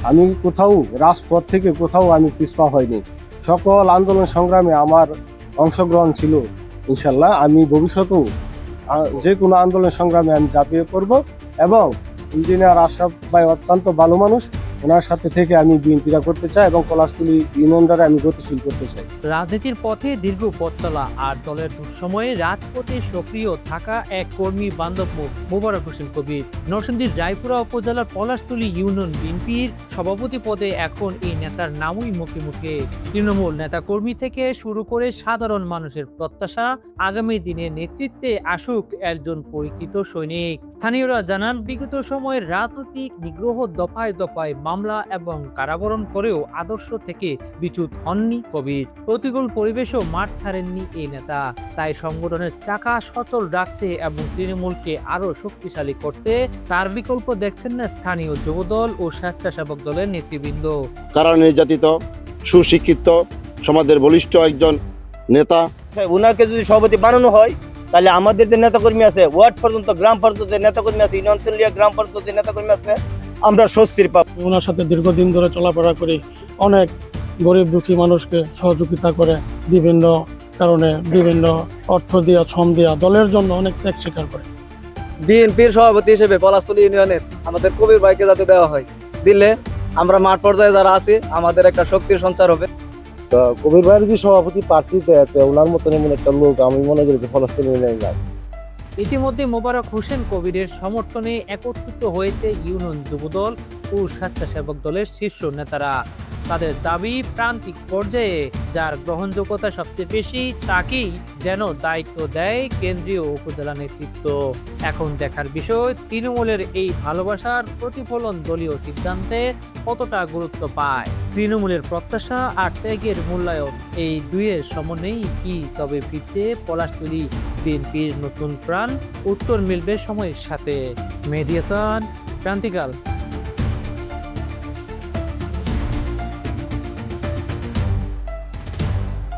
আমি কোথাও রাজপথ থেকে কোথাও আমি পিছপা হয়নি। সকল আন্দোলন সংগ্রামে আমার অংশগ্রহণ ছিল। ইনশাল্লাহ আমি ভবিষ্যতেও যে কোনো আন্দোলন সংগ্রামে আমি ঝাঁপিয়ে পড়ব এবং ইঞ্জিনিয়ার আশরাফ ভাই অত্যন্ত ভালো মানুষ, ওনার সাথে থেকে আমি বিএনপিরা করতে চাই এবং পলাশতলী ইউনিয়নটারে আমি গতিশীল করতে চাই। রাজনীতির পথে দীর্ঘ পথ চলা আর দলের দুঃসময়ে রাজপথে সক্রিয় থাকা এক কর্মী বান্ধব মুখ মোবারক হোসেন কবির। নরসিংদীর রায়পুরা উপজেলার পলাশতলী ইউনিয়ন বিএনপির সভাপতি পদে এখন এই নেতার নামই মুখে মুখে। তৃণমূল নেতাকর্মী থেকে শুরু করে সাধারণ মানুষের প্রত্যাশা আগামী দিনে নেতৃত্বে আসুক একজন পরিচিত সৈনিক। স্থানীয়রা জানান, বিগত সময়ে রাজনৈতিক নিগ্রহ দফায় দফায় মামলা এবং কারাবরণ করেও আদর্শ থেকে বিচ্যুত হননি কবির। প্রতিকূল পরিবেশও মাঠ ছাড়েননি এই নেতা। তাই সংগঠনের চাকা সচল রাখতে এবং তৃণমূলকে আরো শক্তিশালী করতে তার বিকল্প দেখছেন না স্থানীয় যুবদল ও স্বেচ্ছাসেবক দলের নেতৃবৃন্দ। কারা নির্যাতিত, সুশিক্ষিত, সমাজের বলিষ্ঠ একজন নেতা। ওনাকে যদি সভাপতি বানানো হয় তাহলে আমাদের যে নেতাকর্মী আছে, ওয়ার্ড পর্যন্ত, গ্রাম পর্যন্ত যে নেতাকর্মী আছে, ইউনিয়ন গ্রাম পর্যন্ত যে নেতাকর্মী আছে, আমরা স্বস্তির পাব। ওনার সাথে দীর্ঘদিন ধরে চলাফেরা করি, অনেক গরিব দুঃখী মানুষকে সহযোগিতা করে, বিভিন্ন কারণে বিভিন্ন অর্থ দিয়া, শ্রম দিয়া দলের জন্য অনেক ত্যাগ স্বীকার করে। বিএনপির সভাপতি হিসেবে পলাশতলী ইউনিয়নের আমাদের কবির ভাইকে যাতে দেওয়া হয়, দিলে আমরা মাঠ পর্যায়ে যারা আছি আমাদের একটা শক্তির সঞ্চার হবে। তো কবির ভাইয়ের যে সভাপতি প্রার্থী দেয়, ওনার মতন এমন একটা লোক আমি মনে করি যে পলাশতলী ইউনিয়নে যায়। ইতিমধ্যে মোবারক হোসেন কবিরের সমর্থনে একত্রিত হয়েছে ইউনিয়ন যুবদল ও স্বেচ্ছাসেবক দলের শীর্ষ নেতারা। তাদের দাবি, প্রান্তিক পর্যায়ে যার গ্রহণযোগ্যতা সবচেয়ে বেশি তাকেই যেন দায়িত্ব দেয় কেন্দ্রীয় উপজেলা নেতৃত্ব। এখন দেখার বিষয়, তৃণমূলের এই ভালোবাসার প্রতিফলন দলীয় সিদ্ধান্তে কতটা গুরুত্ব পায়। তৃণমূলের প্রত্যাশা আর ত্যাগের মূল্যায়ন, এই দুইয়ের সমন্বয়েই কি তবে ফিরছে পলাশতলী বিএনপির নতুন প্রাণ? উত্তর মিলবে সময়ের সাথে। মেহেদী হাসান, ক্রান্তিকাল।